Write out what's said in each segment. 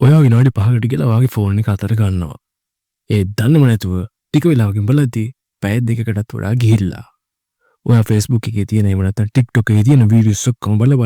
ඔයා විනාඩි 5කට කියලා ඔයාගේ ෆෝන් එක අතට ගන්නවා. ඒ දන්නේම නැතුව ටික වෙලාවකින් බලද්දී පැය දෙකකටත් වඩා ගිහිල්ලා. ඔයා Facebook එකේ තියෙන එහෙම නැත්නම් TikTok එකේ තියෙන වීඩියෝස් ඔක්කොම බල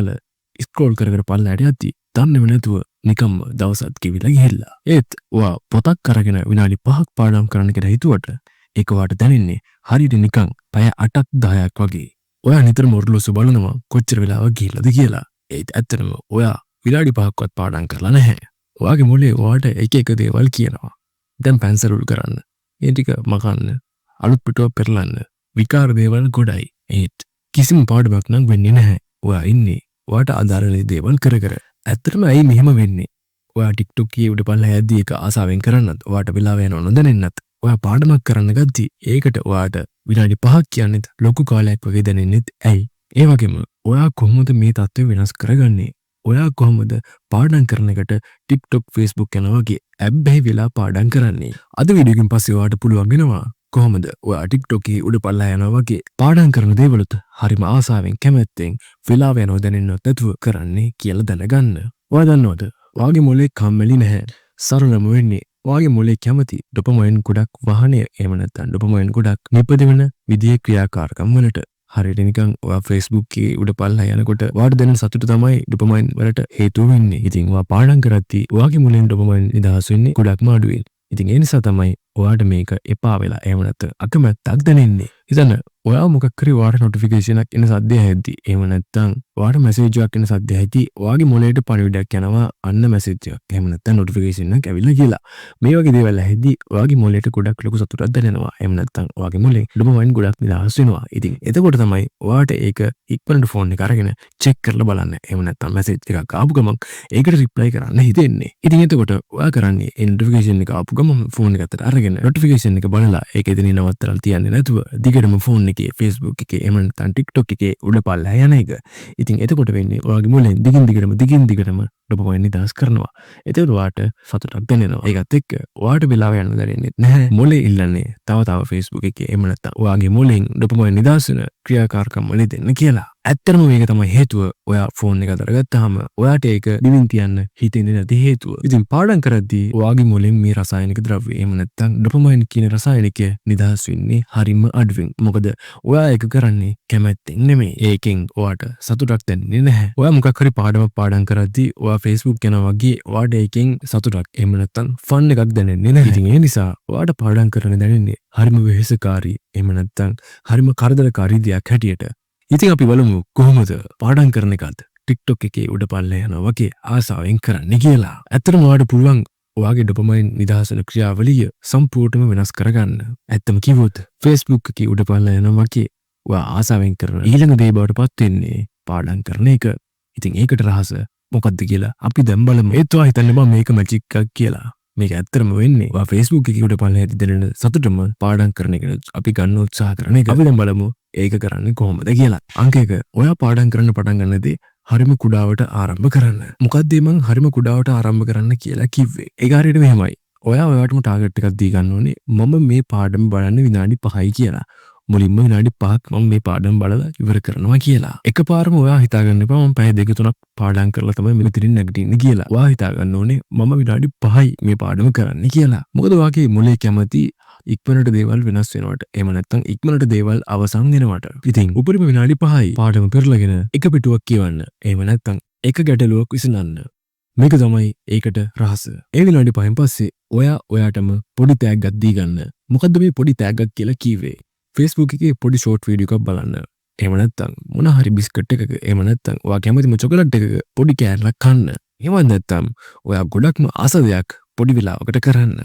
ස්ක්‍රෝල් කර කර පල්ලයට යද්දී දන්නේම නැතුව නිකම්ම දවසත් කිවිලා ගිහිල්ලා. ඒත් ඔයා පොතක් අරගෙන විනාඩි 5ක් පාඩම් කරන්න කියලා හිතුවට ඒක වාට දැනෙන්නේ හරියට නිකන් පැය 8ක් 10ක් වගේ. ඔයා නිතරම ඔරලෝසු බලනවා කොච්චර වෙලාවක් ගිහිල්ලාද කියලා. ඒත් ඇත්තටම ඔයා විනාඩි 5ක්වත් පාඩම් කරලා නැහැ. ඔයාගේ මොලේ ඔයාට එක එක දේවල් කියනවා. දැන් පැන්සල් උල් කරන්න. ඒ ටික මකන්න. අලුත් පිටුවක් පෙරලන්න. විකාර දේවල් ගොඩයි. ඒත් කිසිම පාඩමක් නම් වෙන්නේ නැහැ. ඔයා ඉන්නේ ඔයාට අදාළ දේවල් කර කර. ඇත්තටම ඇයි මෙහෙම වෙන්නේ? ඔයා TikTok එකේ උඩ පල්ලා යද්දී ඒක ආසාවෙන් කරන්නත් ඔයාට වෙලාව යනව නොදැනෙන්නත් ඔයා පාඩමක් කරන්න ගද්දී ඒකට ඔයාට විනාඩි 5ක් කියන්නේත් ලොකු කාලයක් වගේ දැනෙන්නේත් ඇයි? ඒ වගේම ඔයා කොහොමද මේ තත්ත්වය වෙනස් කරගන්නේ? ඔයා කොහොමද පාඩම් කරන එකට TikTok Facebook යනවා වගේ ඇබ්බැහි වෙලා පාඩම් කරන්නේ? අද වීඩියෝ එකෙන් පස්සේ ඔයාට පුළුවන් වෙනවා කොහොමද ඔයා TikTok එකේ උඩ පල්ලා යනවා වගේ පාඩම් කරන දේවලුත් හරිම ආසාවෙන් කැමැත්තෙන් වෙලාව යනව දැනෙන්නත් නැතුව කරන්නේ කියලා දැනගන්න. ඔයා දන්නවද? ඔයාගේ මොලේ කම්මැලි නැහැ. සරලම වෙන්නේ ඔයාගේ මොලේ කැමති ඩොපමයින් ගොඩක් වහනේ එහෙම නැත්නම් ඩොපමයින් ගොඩක් නිපදවන විදිහේ ක්‍රියාකාරකම් වලට. හරියට නිකන් ඔයා Facebook එකේ උඩ පල්ලා යනකොට ඔයාට දැනෙන සතුට තමයි ඩොපමයින් වලට හේතුව වෙන්නේ. ඉතින් ඔයා පාඩම් කරද්දී ඔයාගේ මොලෙන් ඩොපමයින් නිදහස් වෙන්නේ ගොඩක්ම අඩුවෙන්. ඉතින් ඒ නිසා තමයි ඔයාට මේක එපා වෙලා එහෙම නැත්නම් අකමැත්තක් දැනෙන්නේ. ඉතින් ඔයා මොකක් කරේ ඔයාට නොටිෆිකේෂන් එකක් එන සද්දය ඇද්දි එහෙම නැත්නම් ඔයාට මැසේජ් එකක් එන සද්දය ඇද්දි ඔයාගේ මොලේට පණිවිඩයක් යනවා අන්න මැසේජ් එකක්. එහෙම නැත්නම් නොටිෆිකේෂන් එකක් ඇවිල්ලා කියලා. මේ වගේ දේවල් ඇද්දි ඔයාගේ මොලේට ගොඩක් ලොකු සතුටක් දැනෙනවා. එහෙම නැත්නම් ඔයාගේ මොලේ ඩොපමයින් ගොඩක් නිදහස් වෙනවා. ඉතින් එතකොට තමයි ඔයාට ඒක ඉක්මනට ෆෝන් එක අරගෙන චෙක් කරලා බලන්න. එහෙම නැත්නම් මැසේජ් එකක් ආපු ගමන් ඒකට රිප්ලයි කරන්න හිතෙන්නේ. ඉතින් එතකොට ඔයා කරන්නේ ඒ නොටිෆිකේෂන් එක ආපු ගමන් ෆෝන් එක අතට අරගෙන නොටිෆිකේෂන් එක බලලා ඒක එතනින් නවත්තලා තියන්නේ නැතුව දිගටම ෆෝන් එකේ Facebook එකේ එහෙම නැත්නම් TikTok එකේ උඩ පල්ලා යන එක. ඉතින් එතකොට වෙන්නේ ඔයාගේ මොලෙන් දිගින් දිගටම ඩොපමයින් නිදහස් කරනවා. එතකොට ඔයාට සතුටක් දැනෙනවා. ඒකත් එක්ක ඔයාට වෙලාව යන්න දැනෙන්නේ නැහැ. මොලේ ඉල්ලන්නේ තව Facebook එකේ එහෙම නැත්නම් ඔයාගේ මොලෙන් ඩොපමයින් නිදහස් වෙන ක්‍රියාකාරකම් වල දෙන්න කියලා. ඇත්තටම මේක තමයි හේතුව. ඔයා ෆෝන් එක අතට ගත්තාම ඔයාට ඒක දිවින් තියන්න හිතෙන්නේ නැති හේතුව. ඉතින් පාඩම් කරද්දී ඔයාගේ මොලෙන් මේ රසායනික ද්‍රව්‍ය එහෙම නැත්නම් ඩොපමයින් කියන රසායනිකය නිදහස් වෙන්නේ හරිම අඩුවෙන්. මොකද ඔයා ඒක කරන්නේ කැමැත්තෙන් නෙමෙයි. ඒකෙන් ඔයාට සතුටක් දැනෙන්නේ නැහැ. ඔයා මොකක් හරි පාඩමක් පාඩම් කරද්දී ඔයා Facebook යනවා වගේ ඔයාට ඒකෙන් සතුටක් එහෙම නැත්නම් ෆන් එකක් දැනෙන්නේ නැහැ. ඉතින් ඒ නිසා ඔයාට පාඩම් කරන්න දැනෙන්නේ හරිම වෙහෙසකාරී එහෙම නැත්නම් හරිම කරදරකාරී දෙයක් හැටියට. ඉතින් අපි බලමු කොහොමද පාඩම් කරන එකත් TikTok එකේ උඩ පල්ලේ යනවා වගේ ආසාවෙන් කරන්නේ කියලා. ඇත්තටම ඔයාට පුළුවන් ඔයාගේ ඩොපමයින් නිදහසන ක්‍රියාවලිය සම්පූර්ණයෙන්ම වෙනස් කරගන්න. ඇත්තම කිව්වොත් Facebook එකේ උඩ පල්ලේ යනවා වගේ ඔයා ආසාවෙන් කරන ඊළඟ දේ බවට පත් වෙන්නේ පාඩම් කරන එක. ඉතින් ඒකට රහස මොකක්ද කියලා අපි දැන් බලමු. ඒත් ඔයා හිතන්නේ බා මේක මැජික් එකක් කියලා. මේක ඇත්තටම වෙන්නේ ඔයා Facebook එකේ උඩ පල්ලේ දැනෙන සතුටම පාඩම් කරන එක අපි ගන්න උත්සාහ කරන එක. අපි දැන් බලමු ඒක කරන්නේ කොහොමද කියලා. අංක 1 ඔයා පාඩම් කරන්න පටන් ගන්නදී හරිම කුඩාවට ආරම්භ කරන්න. මොකක්ද මං හරිම කුඩාවට ආරම්භ කරන්න කියලා කිව්වේ? ඒක හරියට මෙහෙමයි. ඔයා ඔයාටම ටාගට් එකක් දී ගන්න ඕනේ. මම මේ පාඩම බලන්න විනාඩි 5යි කියලා. මුලින්ම විනාඩි 5ක් මම මේ පාඩම බලලා ඉවර කරනවා කියලා. එකපාරම ඔයා හිතාගන්න එපා මම පැය 2-3ක් පාඩම් කරලා තමයි මෙතනින් නැගිටින්නේ කියලා. ඔයා හිතාගන්න ඕනේ මම විනාඩි 5යි මේ පාඩම කරන්නේ කියලා. මොකද ඔයාගේ මොලේ කැමති ඉක්මනට දේවල් වෙනස් වෙනවට. එහෙම නැත්නම් ඉක්මනට දේවල් අවසන් වෙනවට. ඉතින් උපරිම විනාඩි 5යි පාඩම පෙරලගෙන එක පිටුවක් කියවන්න. එහෙම නැත්නම් එක ගැටලුවක් විසඳන්න. මේක තමයි ඒකට රහස. ඒ විනාඩි 5න් පස්සේ ඔයා ඔයාටම පොඩි තෑග්ගක් දී ගන්න. මොකද්ද මේ පොඩි තෑග්ගක් කියලා කිව්වේ? Facebook එකේ පොඩි ෂෝට් වීඩියෝ එකක් බලන්න. එහෙම නැත්නම් මොන හරි බිස්කට් එකක එහෙම නැත්නම් ඔයා කැමතිම චොකලට් එකක පොඩි කෑල්ලක් කන්න. එහෙම නැත්නම් ඔයා ගොඩක්ම ආස දෙයක් පොඩි වෙලාවකට කරන්න.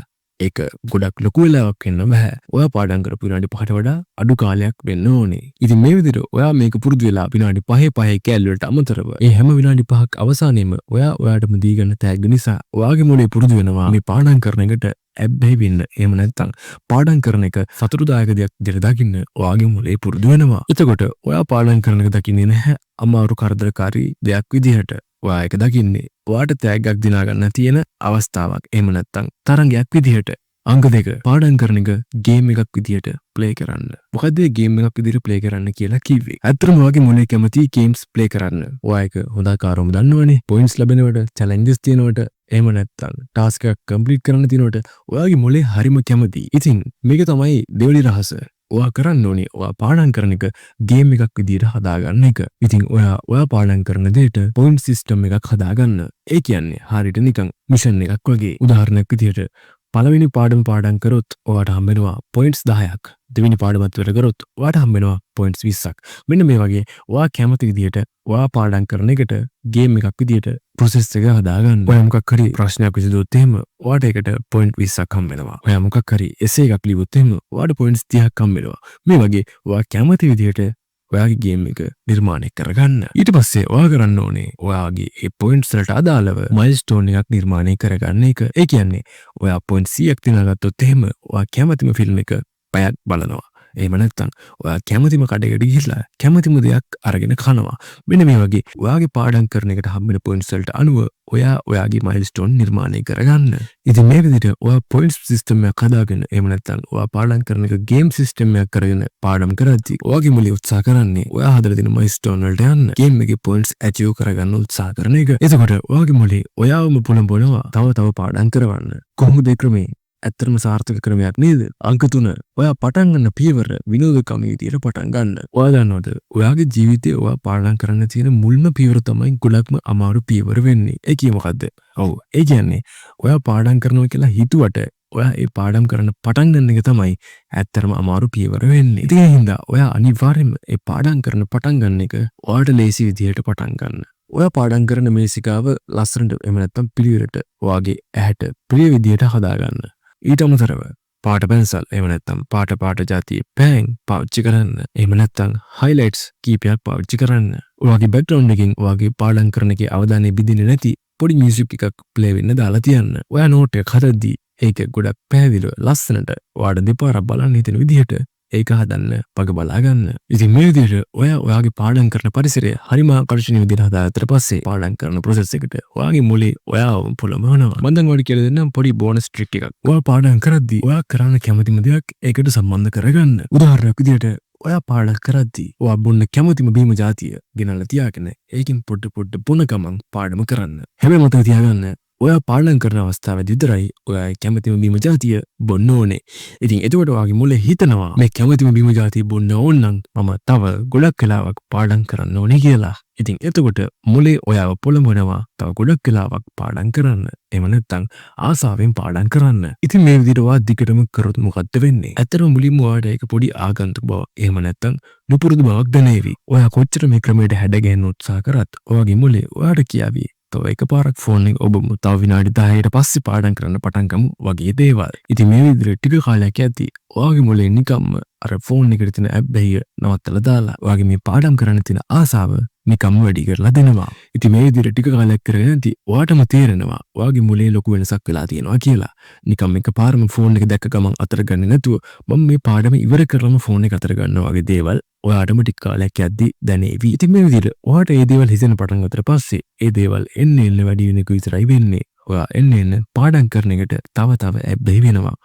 ඒක ගොඩක් ලොකු වෙලාවක් වෙන්න බෑ. ඔයා පාඩම් කරපු විනාඩි 5ට වඩා අඩු කාලයක් වෙන්න ඕනේ. ඉතින් මේ විදිහට ඔයා මේක පුරුදු වෙලා විනාඩි 5 කෑල්ල වලට අමතරව මේ හැම විනාඩි 5ක් අවසානයේම ඔයා ඔයාටම දී ගන්න තෑග්ග නිසා ඔයාගේ මොලේ පුරුදු වෙනවා මේ පාඩම් කරන එකට ඇබ්බැහි වෙන්න. එහෙම නැත්නම් පාඩම් කරන එක සතුටුදායක දෙයක් විදිහට දකින්න ඔයාගේ මොලේ පුරුදු වෙනවා. එතකොට ඔයා පාඩම් කරන එක දකින්නේ නැහැ අමාරු කරදරකාරී දෙයක් විදිහට. ඔයා ඒක දකින්නේ ඔයාට තෑග්ගක් දිනා ගන්න තියෙන අවස්ථාවක්. එහෙම නැත්නම් තරංගයක් විදිහට. අංක 2 පාඩම් කරන එක ගේම් එකක් විදිහට ප්ලේ කරන්න. මොකද මේ ගේම් එකක් විදිහට ප්ලේ කරන්න කියලා කිව්වේ? ඇත්තටම ඔයාගේ මොලේ කැමති ගේම්ස් ප්ලේ කරන්න. ඔයා ඒක හොඳ ආකාරවම දන්නවනේ. පොයින්ට්ස් ලැබෙනවට, චැලෙන්ජස් තියෙනවට, එහෙම නැත්නම් ටාස්ක් එකක් කම්ප්ලීට් කරන්න තියෙනකොට ඔයාගේ මොලේ හරිම කැමතියි. ඉතින් මේක තමයි දෙවෙනි රහස. ඔයා කරන්න ඕනේ ඔයා පාඩම් කරන එක ගේම් එකක් විදිහට හදාගන්න එක. ඉතින් ඔයා පාඩම් කරන දෙයට පොයින්ට් සිස්ටම් එකක් හදාගන්න. ඒ කියන්නේ හරියට නිකන් මිෂන් එකක් වගේ. උදාහරණයක් විදිහට පළවෙනි පාඩම් කරොත් ඔයාට හම්බෙනවා පොයින්ට්ස් 10ක්. දෙවෙනි පාඩමත් වැඩ කරොත් ඔයාට හම්බෙනවා පොයින්ට්ස් 20ක්. මෙන්න මේ වගේ ඔයා කැමති විදිහට ඔයා පාඩම් කරන එකට ගේම් එකක් විදිහට ප්‍රොසෙස් එක හදාගන්න. ඔයා මොකක් හරි ප්‍රශ්නයක් විසඳුවොත් එහෙම ඔයාට ඒකට පොයින්ට් 20ක් හම්බෙනවා. ඔයා මොකක් හරි එසේ එකක් ලියුවොත් එහෙම ඔයාට පොයින්ට්ස් 30ක් හම්බෙනවා. මේ වගේ ඔයා කැමති විදිහට ඔයාගේ ගේම් එක නිර්මාණය කරගන්න. ඊට පස්සේ ඔයා කරන්න ඕනේ ඔයාගේ ඒ පොයින්ට්ස් වලට අදාළව මයිල්ස්ටෝන් එකක් නිර්මාණය කරගන්න එක. ඒ කියන්නේ ඔයා පොයින්ට් 100ක් දිනාගත්තොත් එහෙම ඔයා කැමතිම ෆිල්ම් එක පැයක් බලනවා. එහෙම නැත්නම් ඔයා කැමතිම කඩේකට ගිහිල්ලා කැමතිම දෙයක් අරගෙන කනවා. මෙන්න මේ වගේ ඔයාගේ පාඩම් කරන එකට හම්බෙන පොයින්ට්ස් වලට අනුව ඔයාගේ මයිල්ස්ටෝන් නිර්මාණය කරගන්න. ඉතින් මේ විදිහට ඔයා පොයින්ට්ස් සිස්ටම් එකක් හදාගෙන එහෙම නැත්නම් ඔයා පාඩම් කරන එක ගේම් සිස්ටම් එකක් කරගෙන පාඩම් කරද්දී ඔයාගේ මුලිය උත්සාහ කරන්නේ ඔයා හදලා දෙන මයිල්ස්ටෝන් වලට යන්න. ගේම් එකේ පොයින්ට්ස් ඇචීව් කරගන්න උත්සාහ කරන එක. එතකොට ඔයාගේ මුලිය ඔයාවම පොළඹවනවා තව පාඩම් කරවන්න. කොහොමද ඒ ක්‍රමේ? ඇත්තටම සාර්ථක ක්‍රමයක් නේද? අංක 3 ඔයා පටන් ගන්න පියවර විනෝදකම විදියට පටන් ගන්න. ඔයා දන්නවද? ඔයාගේ ජීවිතේ ඔයා පාඩම් කරන්න තියෙන මුල්ම පියවර තමයි ගොඩක්ම අමාරු පියවර වෙන්නේ. ඒ කිය මොකද්ද? ඔව්. ඒ කියන්නේ ඔයා පාඩම් කරනවා කියලා හිතුවට ඔයා ඒ පාඩම් කරන්න පටන් ගන්න එක තමයි ඇත්තටම අමාරු පියවර වෙන්නේ. ඉතින් ඒ හින්දා ඔයා අනිවාර්යයෙන්ම ඒ පාඩම් කරන්න පටන් ගන්න එක ඔයාට ලේසි විදියට පටන් ගන්න. ඔයා පාඩම් කරන මේසිකාව ලස්සනට එහෙම නැත්නම් පිළිවෙලට ඔයාගේ ඇහැට ප්‍රිය විදියට හදාගන්න. ඊට අමතරව පාට පැන්සල් එහෙම නැත්නම් පාට જાතියේ පෑන් පාවිච්චි කරන්න. එහෙම නැත්නම් හයිලයිට්ස් කීපයක් පාවිච්චි කරන්න. ඔයාගේ බෑග්ග්‍රවුන්ඩ් එකකින් ඔයාගේ පාඩම් කරන එකේ අවධානය බිඳින්නේ නැති පොඩි මියුසික් එකක් ප්ලේ වෙන්න දාලා තියන්න. ඔයා නෝට් එක හදද්දී ඒක ගොඩක් පැහැදිලිව ලස්සනට ඔයාට දෙපාරක් බලන්න හිතෙන විදිහට ඒක හදන්න පග බලා ගන්න. ඉතින් මේ විදිහට ඔයාගේ පාඩම් කරන පරිසරය හරිම ආකර්ෂණීය විදිහට හදාගත්තට පස්සේ පාඩම් කරන ප්‍රොසෙස් එකට ඔයාගේ මොලේ ඔයාවම පොළඹවනවා. මම දැන් ඔයාලට කියලා දෙන්නම් පොඩි බෝනස් ට්‍රික් එකක්. ඔයා පාඩම් කරද්දී ඔයා කරන්න කැමතිම දෙයක් ඒකට සම්බන්ධ කරගන්න. උදාහරණයක් විදිහට ඔයා පාඩම් කරද්දී ඔයා බොන්න කැමතිම බීම જાතිය ගෙනල්ලා තියාගෙන ඒකෙන් පොඩ බොන ගමන් පාඩම කරන්න. හැබැයි මතක තියාගන්න ඔයා පාඩම් කරන අවස්ථාවේදී විතරයි ඔයා කැමතිම බීම જાතිය බොන්න ඕනේ. ඉතින් එතකොට ඔයාගේ මොලේ හිතනවා මේ කැමතිම බීම જાතිය බොන්න ඕන නම් මම තව ගොඩක් වෙලාවක් පාඩම් කරන්න ඕනේ කියලා. ඉතින් එතකොට මොලේ ඔයාව පොළඹවනවා තව ගොඩක් වෙලාවක් පාඩම් කරන්න. එහෙම නැත්නම් ආසාවෙන් පාඩම් කරන්න. ඉතින් මේ විදිහට ඔයා දිගටම කරොත් මොකද්ද වෙන්නේ? ඇත්තටම මුලින්ම ඔයාට ඒක පොඩි ආගන්තුක බව එහෙම නැත්නම් නුපුරුදු බවක් දැනේවි. ඔයා කොච්චර මේ ක්‍රමයට හැඩගැහෙන්න උත්සාහ කරත් ඔයාගේ මොලේ ඔයාට කියාවි තව එකපාරක් ෆෝන් එක ඔබම තව විනාඩි 10කට පස්සේ පාඩම් කරන්න පටන් ගමු වගේ දේවල්. ඉතින් මේ විදිහට ටික කාලයක් යද්දී ඔයාගේ මොලේ නිකම්ම අර ෆෝන් එකට තියෙන ඇප් බැහැ නවත්තලා දාලා ඔයාගේ මේ පාඩම් කරන්න තියෙන ආසාව නිකම්ම වැඩි කරලා දෙනවා. ඉතින් මේ විදිහට ටික කාලයක් කරගෙන යද්දී ඔයාටම තේරෙනවා ඔයාගේ මොලේ ලොකු වෙනසක් වෙලා තියෙනවා කියලා. නිකම් එකපාරම ෆෝන් එක දැක්ක ගමන් අතර ගන්නේ නැතුව මම මේ පාඩම ඉවර කරලම ෆෝන් එක අතර ගන්නවා වගේ දේවල් ඔයාටම ටික කාලයක් යද්දී දැනේවි. ඉතින් මේ විදිහට ඔයාට මේ දේවල් හිතෙන පටන් ගත්තට පස්සේ ඒ දේවල් එන්න වැඩි වෙන එක විතරයි වෙන්නේ. ඔයා එන්න පාඩම් කරන එකට තව ඇබ්බැහි වෙනවා.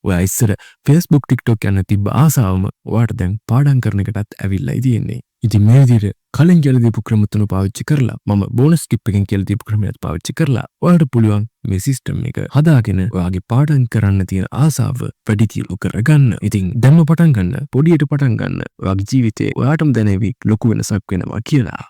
ඔයා ඉස්සර Facebook TikTok යන තිබ්බ ආසාවම ඔයාට දැන් පාඩම් කරන එකටත් ඇවිල්ලායි තියෙන්නේ. ඉතින් මේ විදිහට කලින් කියලා දීපු ක්‍රම තුන පාවිච්චි කරලා මම බෝනස් ටිප් එකෙන් කියලා දීපු ක්‍රමයක් පාවිච්චි කරලා ඔයාලට පුළුවන් මේ සිස්ටම් එක හදාගෙන ඔයාගේ පාඩම් කරන්න තියෙන ආසාව වැඩි දියුණු කරගන්න. ඉතින් දැන්ම පටන් ගන්න. පොඩියට පටන් ගන්න. ඔයාගේ ජීවිතේ ඔයාටම දැනෙවි ලොකු වෙනසක් වෙනවා කියලා.